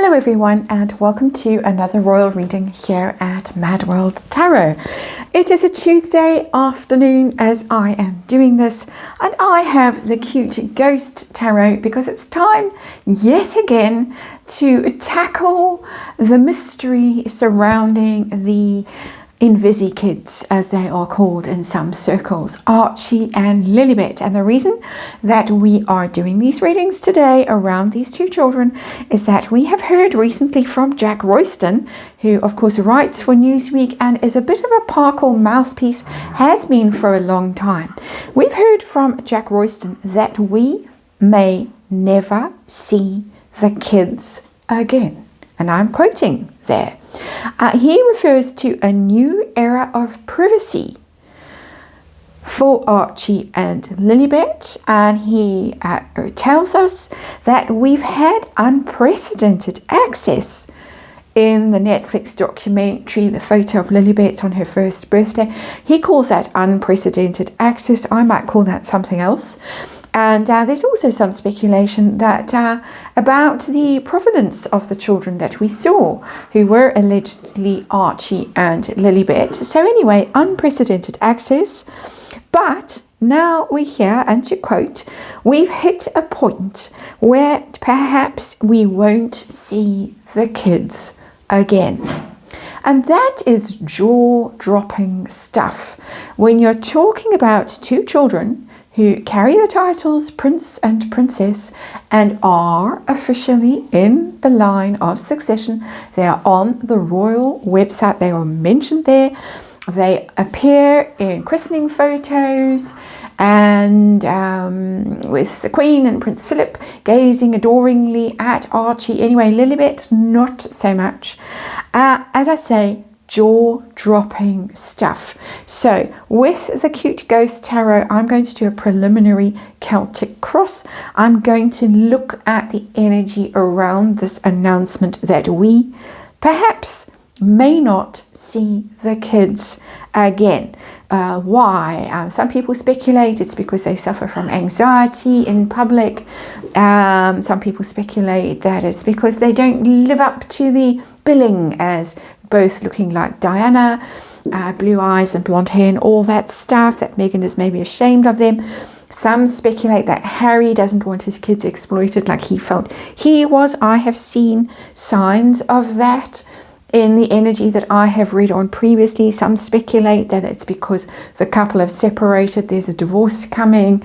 Hello everyone, and welcome to another royal reading here at MadWorldTarot. It is a Tuesday afternoon as I am doing this, and I have the cute ghost tarot because it's time yet again to tackle the mystery surrounding the Invisi kids, as they are called in some circles, Archie and Lilibet. And the reason that we are doing these readings today around these two children is that we have heard recently from Jack Royston, who of course writes for Newsweek and is a bit of a Parkle mouthpiece, has been for a long time. We've heard from Jack Royston that we may never see the kids again. And I'm quoting there. He refers to a new era of privacy for Archie and Lilibet, and he tells us that we've had unprecedented access in the Netflix documentary, the photo of Lilibet on her first birthday. He calls that unprecedented access. I might call that something else. And there's also some speculation that about the provenance of the children that we saw, who were allegedly Archie and Lilibet. So anyway, unprecedented access. But now we hear, and to quote, we've hit a point where perhaps we won't see the kids again. And that is jaw-dropping stuff. When you're talking about two children who carry the titles Prince and Princess and are officially in the line of succession. They are on the royal website. They are mentioned there. They appear in christening photos and with the Queen and Prince Philip gazing adoringly at Archie. Anyway, Lilibet, not so much. As I say, jaw-dropping stuff. So with the cute ghost tarot, I'm going to do a preliminary Celtic cross. I'm going to look at the energy around this announcement that we perhaps may not see the kids again. Why? Some people speculate it's because they suffer from anxiety in public. Some people speculate that it's because they don't live up to the billing as both looking like Diana, blue eyes and blonde hair and all that stuff, that Meghan is maybe ashamed of them. Some speculate that Harry doesn't want his kids exploited like he felt he was. I have seen signs of that in the energy that I have read on previously. Some speculate that it's because the couple have separated, there's a divorce coming.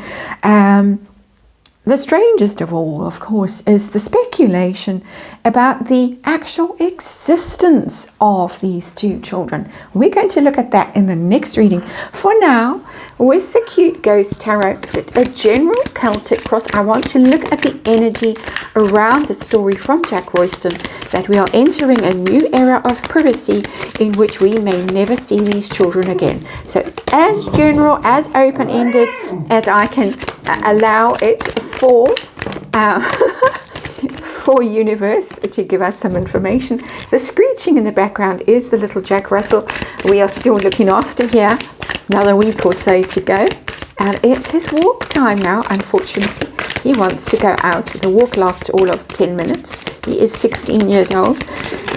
The strangest of all, of course, is the speculation about the actual existence of these two children. We're going to look at that in the next reading. For now, with the cute ghost tarot, a general Celtic cross, I want to look at the energy around the story from Jack Royston that we are entering a new era of privacy in which we may never see these children again. So as general, as open-ended as I can allow it for universe to give us some information. The screeching in the background is the little Jack Russell. We are still looking after here. Another week or so to go. And it's his walk time now, unfortunately. He wants to go out. The walk lasts all of 10 minutes. He is 16 years old.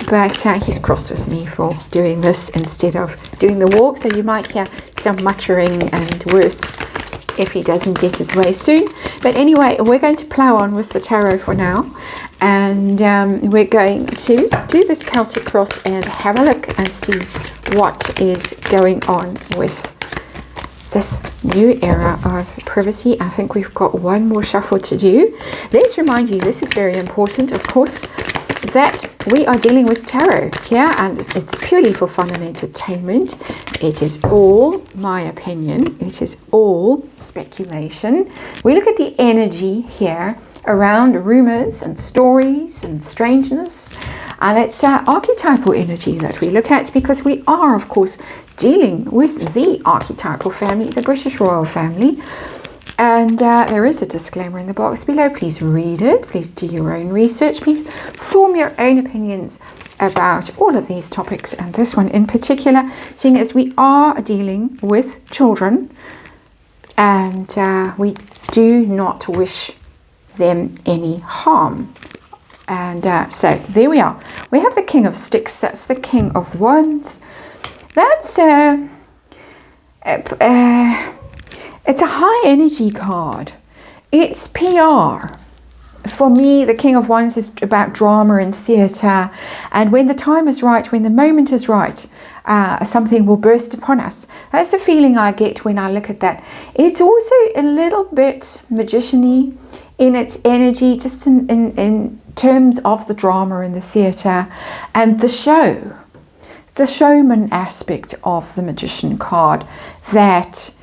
But he's cross with me for doing this instead of doing the walk. So you might hear some muttering and worse if he doesn't get his way soon. But anyway, we're going to plow on with the tarot for now, and we're going to do this Celtic cross and have a look and see what is going on with this new era of privacy. I think we've got one more shuffle to do. Let's remind you, this is very important, of course, that we are dealing with tarot here, and it's purely for fun and entertainment. It is all my opinion. It is all speculation. We look at the energy here around rumors and stories and strangeness, and it's archetypal energy that we look at because we are, of course, dealing with the archetypal family, the British royal family. And there is a disclaimer in the box below. Please read it. Please do your own research. Please form your own opinions about all of these topics, and this one in particular, seeing as we are dealing with children and we do not wish them any harm. And so there we are. We have the King of Sticks. That's the King of Wands. That's it's a high energy card. It's PR. For me, the King of Wands is about drama and theatre. And when the time is right, when the moment is right, something will burst upon us. That's the feeling I get when I look at that. It's also a little bit magician-y in its energy, just in terms of the drama and the theatre and the show. The showman aspect of the magician card, that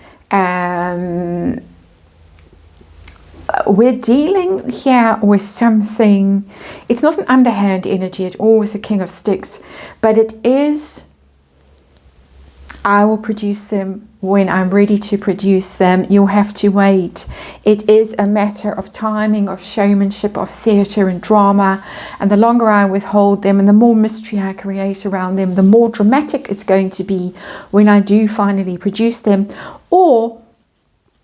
we're dealing here with something. It's not an underhand energy at all with the King of Sticks, but it is, I will produce them when I'm ready to produce them. You'll have to wait. It is a matter of timing, of showmanship, of theatre and drama. And the longer I withhold them and the more mystery I create around them, the more dramatic it's going to be when I do finally produce them, or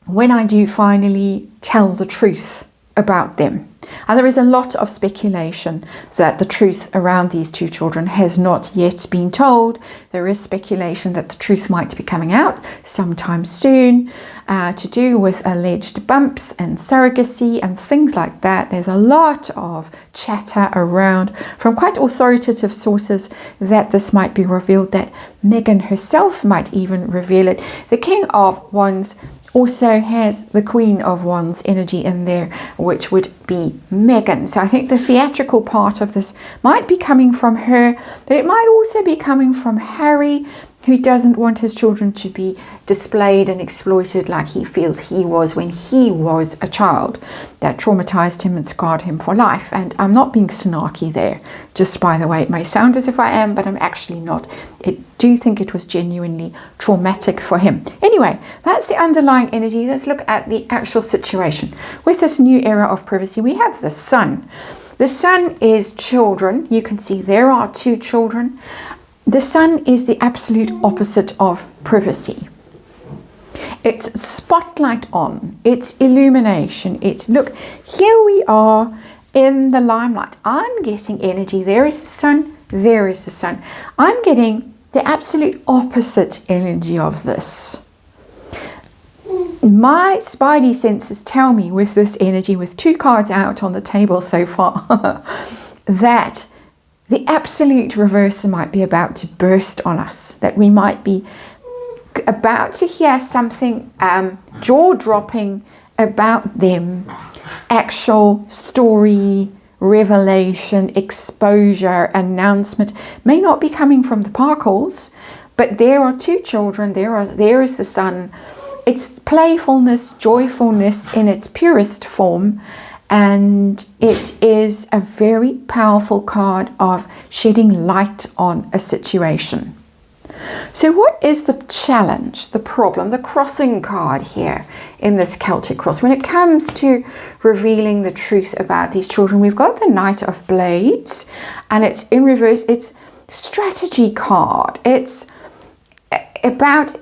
when I do finally tell the truth about them. And there is a lot of speculation that the truth around these two children has not yet been told. There is speculation that the truth might be coming out sometime soon, to do with alleged bumps and surrogacy and things like that. There's a lot of chatter around from quite authoritative sources that this might be revealed, that Meghan herself might even reveal it. The King of Wands also has the Queen of Wands energy in there, which would be Meghan. So I think the theatrical part of this might be coming from her, but it might also be coming from Harry, who doesn't want his children to be displayed and exploited like he feels he was when he was a child. That traumatized him and scarred him for life. And I'm not being snarky there, just by the way. It may sound as if I am, but I'm actually not. I do think it was genuinely traumatic for him. Anyway, that's the underlying energy. Let's look at the actual situation. With this new era of privacy, we have the Sun. The Sun is children. You can see there are two children. The Sun is the absolute opposite of privacy. It's spotlight on, it's illumination, it's, look, here we are in the limelight. I'm getting energy. There is the Sun, there is the Sun. I'm getting the absolute opposite energy of this. My spidey senses tell me with this energy, with two cards out on the table so far, that the absolute reverse might be about to burst on us, that we might be about to hear something jaw-dropping about them, actual story, revelation, exposure, announcement. May not be coming from the Parkles, but there are two children, there is the Sun. It's playfulness, joyfulness in its purest form. And it is a very powerful card of shedding light on a situation. So what is the challenge, the problem, the crossing card here in this Celtic cross? When it comes to revealing the truth about these children, we've got the Knight of Blades, and it's in reverse. It's strategy card. It's about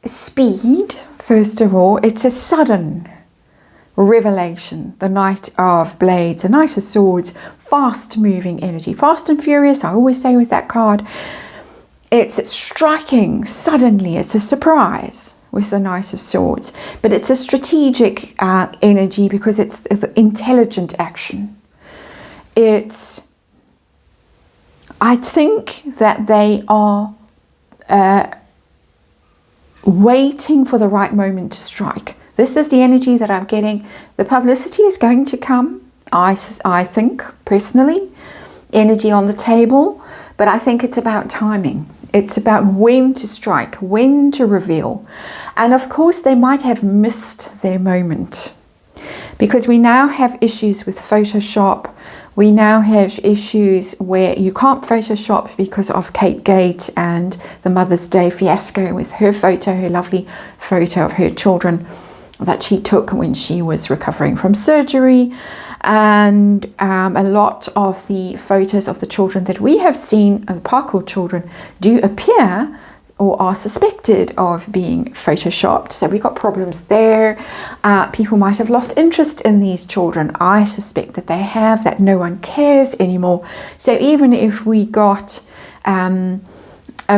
speed, first of all. It's a sudden revelation. The Knight of Blades, the Knight of Swords, fast moving energy, fast and furious. I always say with that card, it's striking suddenly. It's a surprise with the Knight of Swords, but it's a strategic energy because it's intelligent action. It's, I think that they are waiting for the right moment to strike. This is the energy that I'm getting. The publicity is going to come, I think, personally. Energy on the table. But I think it's about timing. It's about when to strike, when to reveal. And of course, they might have missed their moment. Because we now have issues with Photoshop. We now have issues where you can't Photoshop because of Kate Gate and the Mother's Day fiasco with her photo, her lovely photo of her children that she took when she was recovering from surgery. And a lot of the photos of the children that we have seen, the Parkle children, do appear or are suspected of being photoshopped. So we've got problems there. People might have lost interest in these children. I suspect that they have, that no one cares anymore. So even if we got a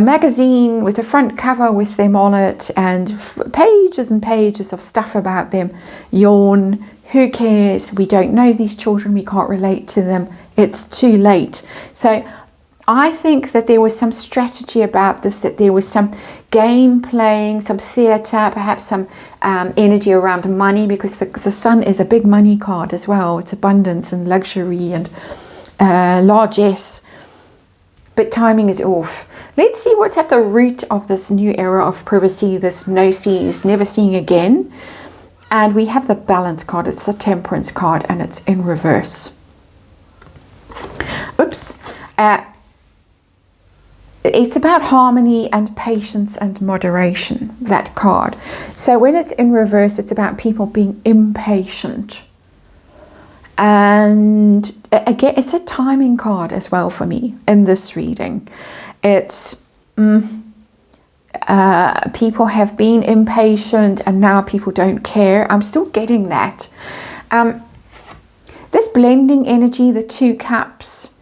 magazine with a front cover with them on it and pages and pages of stuff about them, yawn, who cares? We don't know these children, we can't relate to them, it's too late. So I think that there was some strategy about this, that there was some game playing, some theatre, perhaps some energy around money, because the sun is a big money card as well. It's abundance and luxury and largesse. But timing is off. Let's see what's at the root of this new era of privacy, this no sees, never seeing again. And we have the balance card. It's the temperance card and it's in reverse. Oops. It's about harmony and patience and moderation, that card. So when it's in reverse, it's about people being impatient. And again, it's a timing card as well for me in this reading. It's people have been impatient and now people don't care. I'm still getting that. This blending energy, the two cups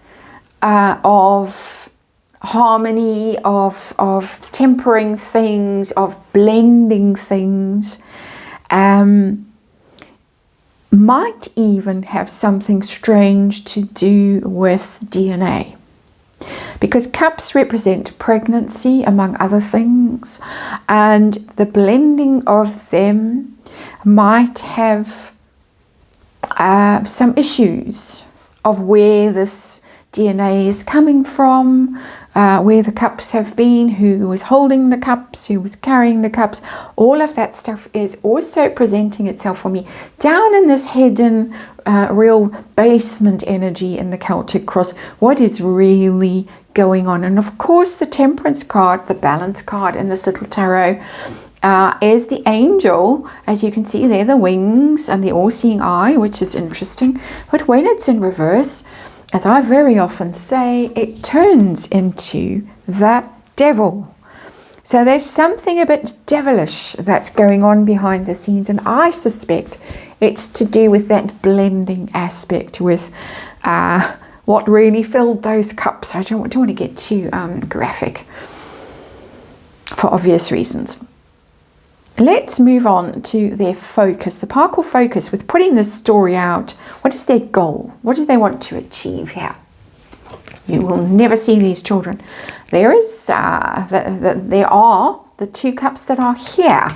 of harmony, of tempering things, of blending things, might even have something strange to do with DNA. Because cups represent pregnancy, among other things, and the blending of them might have some issues of where this DNA is coming from, where the cups have been, who was holding the cups, who was carrying the cups. All of that stuff is also presenting itself for me down in this hidden, real basement energy in the Celtic cross. What is really going on? And of course, the temperance card, the balance card in this little tarot, is the angel. As you can see there, the wings and the all-seeing eye, which is interesting. But when it's in reverse, as I very often say, it turns into the devil. So there's something a bit devilish that's going on behind the scenes, and I suspect it's to do with that blending aspect with what really filled those cups. I don't want to get too graphic for obvious reasons. Let's move on to their focus, the Parkle focus with putting this story out. What is their goal? What do they want to achieve here? You will never see these children. There is there are the two cups that are here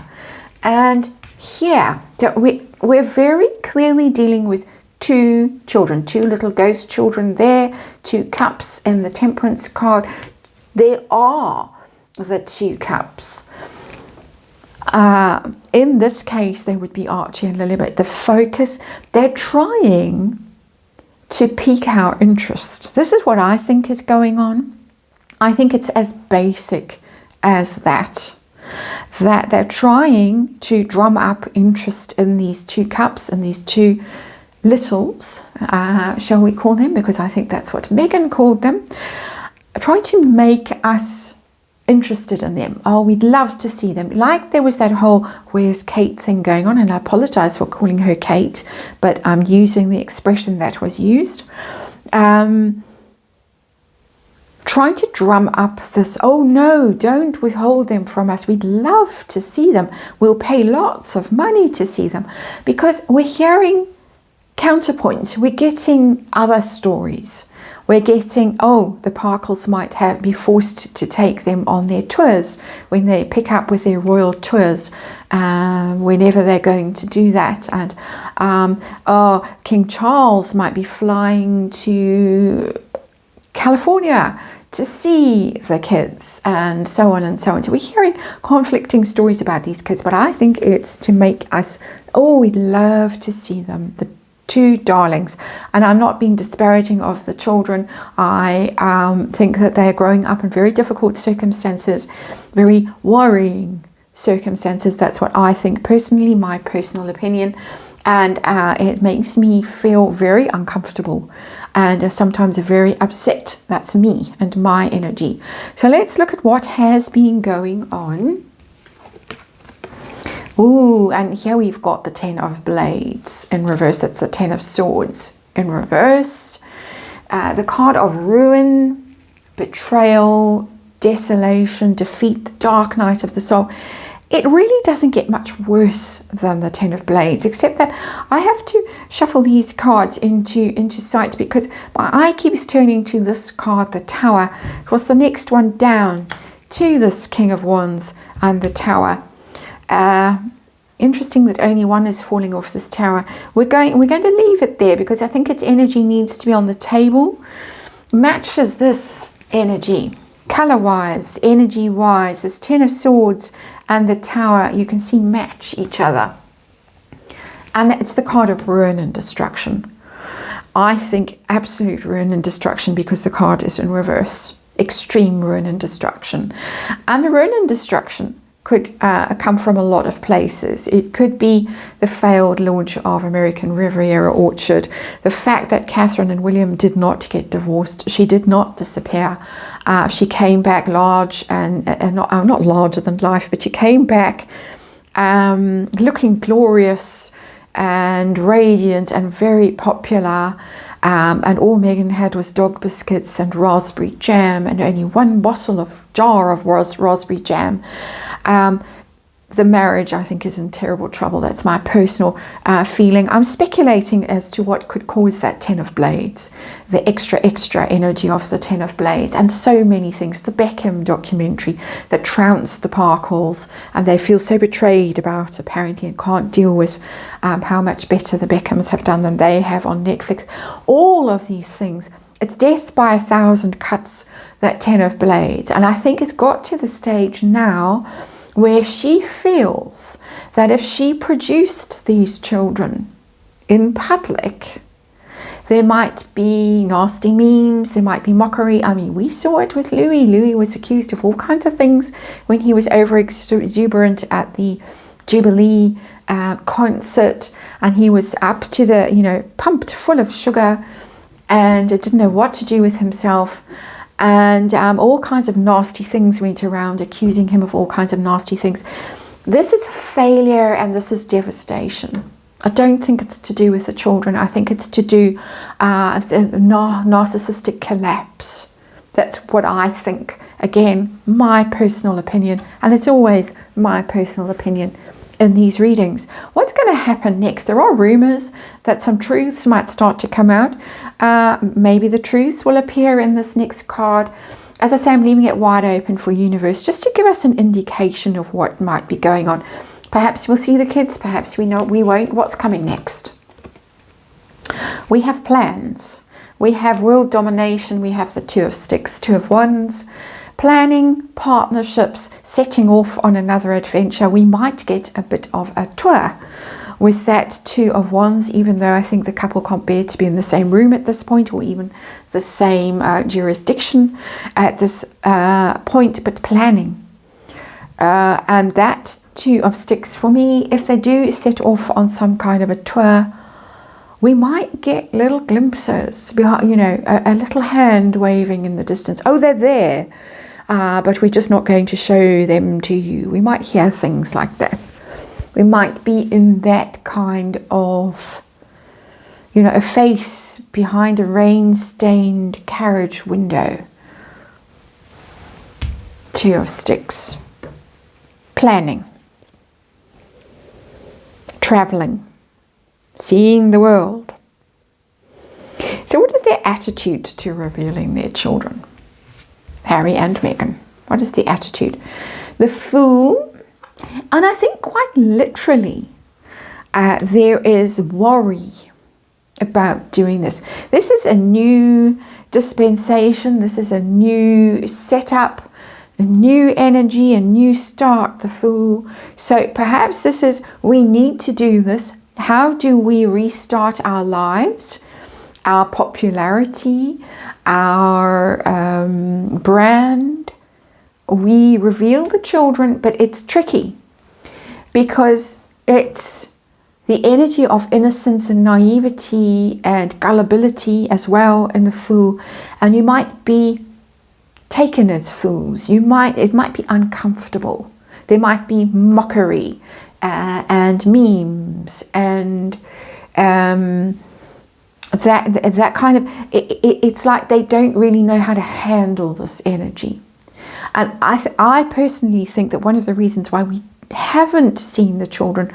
and here. So we're very clearly dealing with two children, two little ghost children there, two cups in the temperance card. There are the two cups. In this case, they would be Archie and Lilibet. The focus, they're trying to pique our interest. This is what I think is going on. I think it's as basic as that they're trying to drum up interest in these two cups and these two littles, shall we call them, because I think that's what Megan called them. Try to make us interested in them. Oh, we'd love to see them. Like there was that whole where's Kate thing going on, and I apologize for calling her Kate, but I'm using the expression that was used. Trying to drum up this, oh no, don't withhold them from us. We'd love to see them. We'll pay lots of money to see them, because we're hearing counterpoints. We're getting other stories. We're getting, oh, the Parkles might be forced to take them on their tours when they pick up with their royal tours, whenever they're going to do that. And oh, King Charles might be flying to California to see the kids, and so on and so on. So we're hearing conflicting stories about these kids, but I think it's to make us, oh, we'd love to see them, the two darlings. And I'm not being disparaging of the children. I think that they are growing up in very difficult circumstances, very worrying circumstances. That's what I think personally, my personal opinion. And it makes me feel very uncomfortable and sometimes very upset. That's me and my energy. So let's look at what has been going on. Ooh, and here we've got the 10 of Blades in reverse. That's the 10 of Swords in reverse. The card of ruin, betrayal, desolation, defeat, the dark night of the soul. It really doesn't get much worse than the 10 of Blades, except that I have to shuffle these cards into sight because my eye keeps turning to this card, the Tower. It was the next one down to this King of Wands and the Tower. Interesting that only one is falling off this Tower. We're going to leave it there because I think its energy needs to be on the table. Matches this energy. Color-wise, energy-wise, this 10 of Swords and the Tower, you can see match each other. And it's the card of ruin and destruction. I think absolute ruin and destruction because the card is in reverse. Extreme ruin and destruction. And the ruin and destruction could come from a lot of places. It could be the failed launch of American Riviera Orchard, the fact that Catherine and William did not get divorced. She did not disappear. She came back large and not larger than life, but she came back looking glorious and radiant and very popular. And all Megan had was dog biscuits and raspberry jam and only one jar of raspberry jam. The marriage, I think, is in terrible trouble. That's my personal feeling. I'm speculating as to what could cause that 10 of Blades, the extra energy of the 10 of Blades, and so many things. The Beckham documentary that trounced the Parkles, and they feel so betrayed about, apparently, and can't deal with how much better the Beckhams have done than they have on Netflix. All of these things. It's death by 1,000 cuts, that 10 of Blades. And I think it's got to the stage now where she feels that if she produced these children in public, there might be nasty memes, there might be mockery. I mean, we saw it with Louis. Louis was accused of all kinds of things when he was over exuberant at the Jubilee concert, and he was up to the, pumped full of sugar and didn't know what to do with himself. And all kinds of nasty things went around, accusing him of all kinds of nasty things. This is failure and this is devastation. I don't think it's to do with the children. I think it's to do with narcissistic collapse. That's what I think. Again, my personal opinion, and it's always my personal opinion in these readings. What's going to happen next? There are rumors that some truths might start to come out. Maybe the truths will appear in this next card. As I say, I'm leaving it wide open for universe just to give us an indication of what might be going on. Perhaps we'll see the kids, perhaps we won't. What's coming next? We have plans. We have world domination. We have the 2 of Sticks, 2 of Wands. Planning, partnerships, setting off on another adventure. We might get a bit of a tour with that 2 of Wands, even though I think the couple can't bear to be in the same room at this point, or even the same jurisdiction at this point, but planning. And that 2 of Sticks, for me, if they do set off on some kind of a tour, we might get little glimpses, a little hand waving in the distance. Oh, they're there. But we're just not going to show them to you. We might hear things like that. We might be in that kind of, a face behind a rain-stained carriage window. 2 of Sticks. Planning. Traveling. Seeing the world. So what is their attitude to revealing their children? Harry and Meghan. What is the attitude? The Fool. And I think quite literally there is worry about doing this. This is a new dispensation. This is a new setup, a new energy, a new start, the Fool. So perhaps this is, we need to do this. How do we restart our lives, our popularity, our brand? We reveal the children, but it's tricky because it's the energy of innocence and naivety and gullibility as well in the Fool, and you might be taken as fools. It might be uncomfortable. There might be mockery and memes and that kind of. It's like they don't really know how to handle this energy, and I personally think that one of the reasons why we haven't seen the children,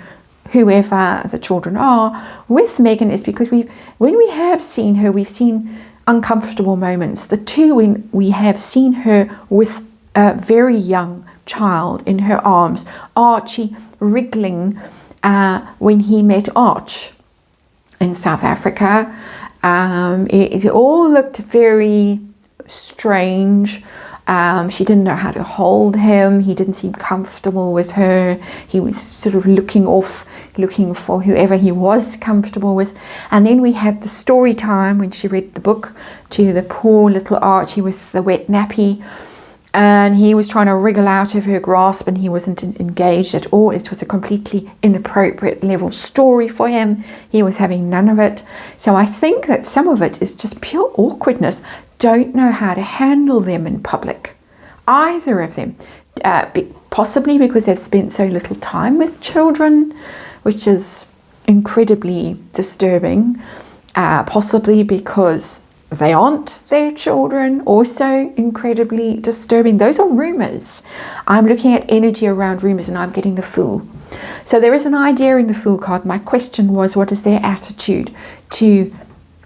whoever the children are, with Megan is because when we have seen her, we've seen uncomfortable moments. The two when we have seen her with a very young child in her arms, Archie wriggling when he met Arch in South Africa. It all looked very strange. She didn't know how to hold him. He didn't seem comfortable with her. He was sort of looking for whoever he was comfortable with. And then we had the story time when she read the book to the poor little Archie with the wet nappy. And he was trying to wriggle out of her grasp, and he wasn't engaged at all. It was a completely inappropriate level story for him. He was having none of it. So I think that some of it is just pure awkwardness. Don't know how to handle them in public. Either of them. Possibly because they've spent so little time with children, which is incredibly disturbing. Possibly because they aren't their children, also incredibly disturbing. Those are rumors. I'm looking at energy around rumors, and I'm getting the Fool. So there is an idea in the Fool card. My question was, what is their attitude to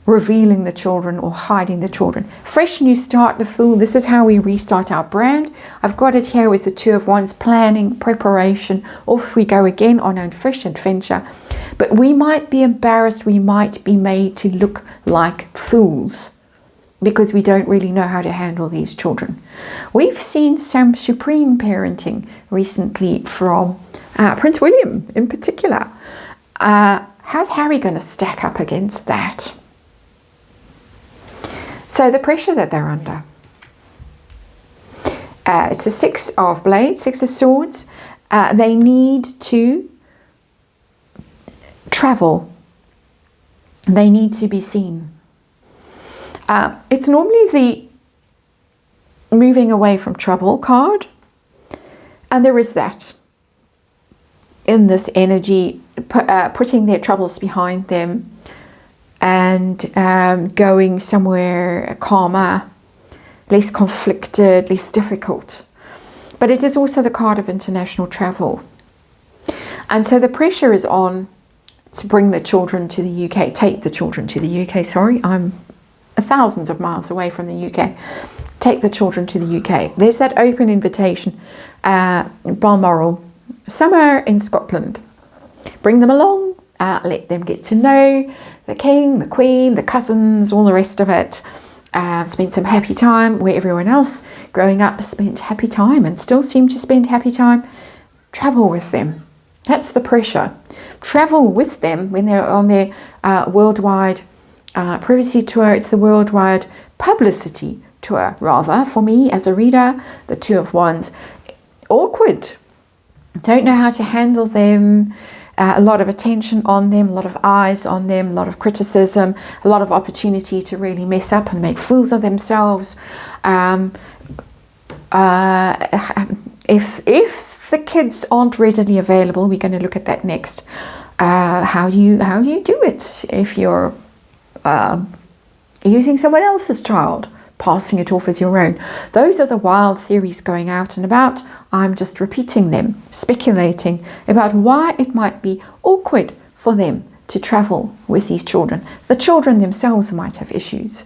revealing the children or hiding the children? Fresh new start, the Fool. This is how we restart our brand. I've got it here with the Two of Wands, planning, preparation. Off we go again on a fresh adventure. But we might be embarrassed. We might be made to look like fools because we don't really know how to handle these children. We've seen some supreme parenting recently from Prince William in particular. How's Harry going to stack up against that? So the pressure that they're under. It's a Six of Blades, Six of Swords. They need to travel. They need to be seen. It's normally the moving away from trouble card. And there is that in this energy, putting their troubles behind them and going somewhere calmer, less conflicted, less difficult. But it is also the card of international travel. And so the pressure is on to bring the children to the UK, take the children to the UK. Sorry, I'm thousands of miles away from the UK. Take the children to the UK. There's that open invitation, Balmoral, somewhere in Scotland. Bring them along, let them get to know the king, the queen, the cousins, all the rest of it. Spend some happy time where everyone else growing up spent happy time and still seem to spend happy time. Travel with them. That's the pressure. Travel with them when they're on their worldwide privacy tour. It's the worldwide publicity tour, rather. For me, as a reader, the Two of Wands. Awkward. Don't know how to handle them. A lot of attention on them, a lot of eyes on them, a lot of criticism, a lot of opportunity to really mess up and make fools of themselves. If the kids aren't readily available, we're going to look at that next. How do you do it if you're using someone else's child, passing it off as your own? Those are the wild theories going out and about. I'm just repeating them, speculating about why it might be awkward for them to travel with these children. The children themselves might have issues.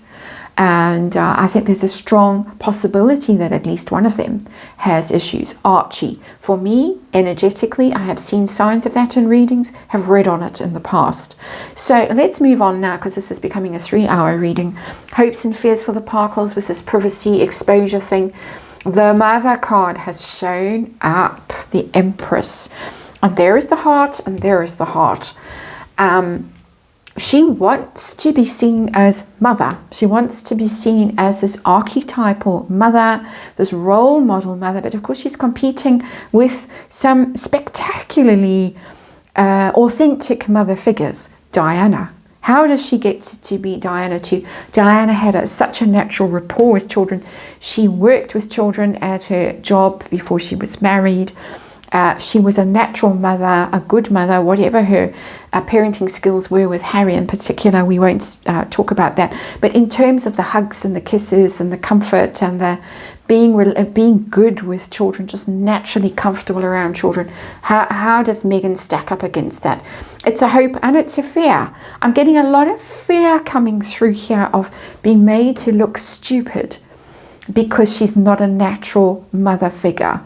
And I think there's a strong possibility that at least one of them has issues. Archie. For me, energetically, I have seen signs of that in readings, have read on it in the past. So let's move on now, because this is becoming a 3-hour reading. Hopes and fears for the Parkles with this privacy exposure thing. The Mother card has shown up, the Empress. And there is the heart, and there is the heart. She wants to be seen as mother. She wants to be seen as this archetypal mother, this role model mother. But of course, she's competing with some spectacularly authentic mother figures. Diana. How does she get to be Diana too? Diana had such a natural rapport with children. She worked with children at her job before she was married. She was a natural mother, a good mother, whatever her parenting skills were with Harry in particular. We won't talk about that. But in terms of the hugs and the kisses and the comfort and the being good with children, just naturally comfortable around children, how does Megan stack up against that? It's a hope and it's a fear. I'm getting a lot of fear coming through here of being made to look stupid because she's not a natural mother figure.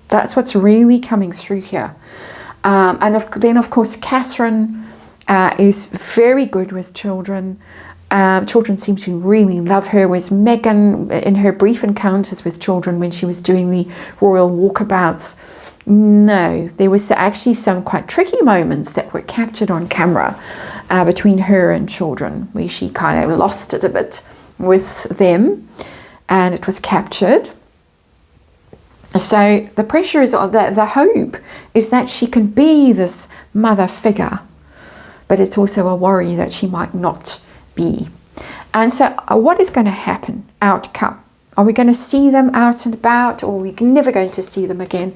That's what's really coming through here. And then, of course, Catherine is very good with children. Children seem to really love her. Whereas Megan, in her brief encounters with children when she was doing the royal walkabouts, no, there was actually some quite tricky moments that were captured on camera between her and children, where she kind of lost it a bit with them, and it was captured. So the pressure is on, the hope is that she can be this mother figure, but it's also a worry that she might not be. And so what is going to happen? Outcome. Are we going to see them out and about, or are we never going to see them again?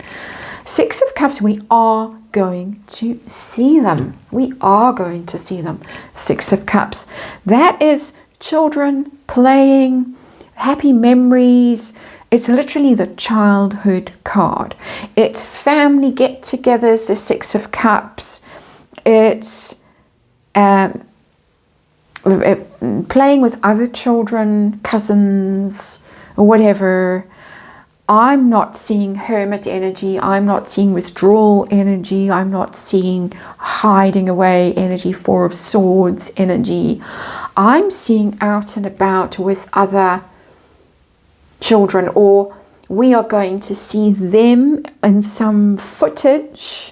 Six of Cups, we are going to see them. We are going to see them. Six of Cups. That is children playing, happy memories. It's literally the childhood card. It's family get-togethers, the Six of Cups. It's playing with other children, cousins, or whatever. I'm not seeing hermit energy. I'm not seeing withdrawal energy. I'm not seeing hiding away energy, Four of Swords energy. I'm seeing out and about with other children, or we are going to see them in some footage,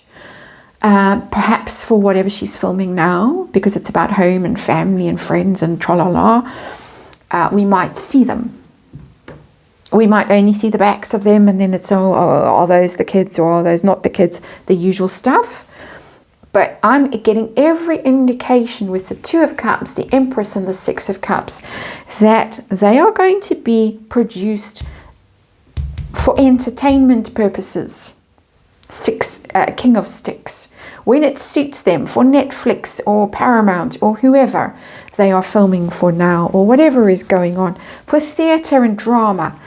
perhaps for whatever she's filming now, because it's about home and family and friends and tra-la-la. We might see them. We might only see the backs of them, and then it's are those the kids or are those not the kids, the usual stuff. But I'm getting every indication with the Two of Cups, the Empress and the Six of Cups, that they are going to be produced for entertainment purposes. King of Sticks. When it suits them, for Netflix or Paramount or whoever they are filming for now, or whatever is going on. For theatre and drama,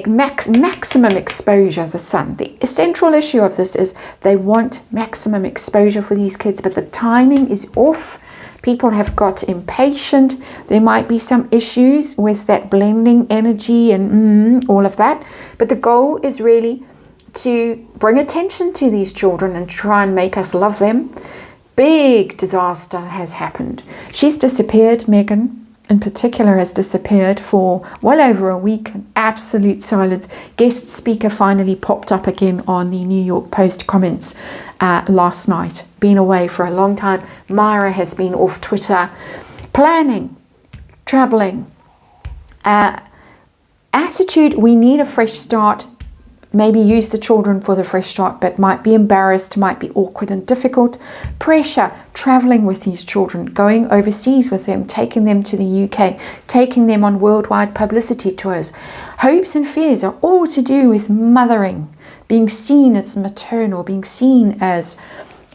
maximum exposure, the Sun. The central issue of this is they want maximum exposure for these kids, but the timing is off. People have got impatient. There might be some issues with that blending energy and all of that. But the goal is really to bring attention to these children and try and make us love them. Big disaster has happened. She's disappeared, Megan in particular has disappeared for well over a week. Absolute silence. Guest speaker finally popped up again on the New York Post comments last night. Been away for a long time. Myra has been off Twitter, planning, traveling. Attitude, we need a fresh start. Maybe use the children for the fresh start, but might be embarrassed, might be awkward and difficult. Pressure, traveling with these children, going overseas with them, taking them to the UK, taking them on worldwide publicity tours. Hopes and fears are all to do with mothering, being seen as maternal, being seen as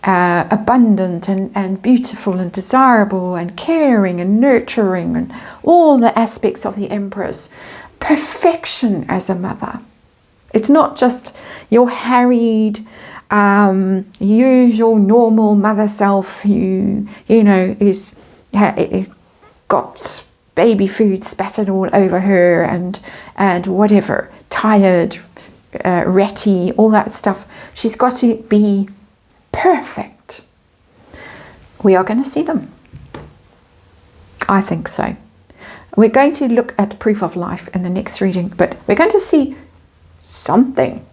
abundant and beautiful and desirable and caring and nurturing and all the aspects of the Empress. Perfection as a mother. It's not just your harried, usual, normal mother self who, is got baby food spattered all over her and whatever, tired, ratty, all that stuff. She's got to be perfect. We are going to see them. I think so. We're going to look at proof of life in the next reading, but we're going to see something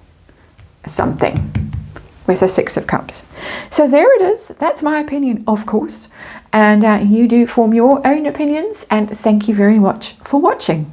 with the Six of Cups. So there it is. That's my opinion, of course, and you do form your own opinions, and thank you very much for watching.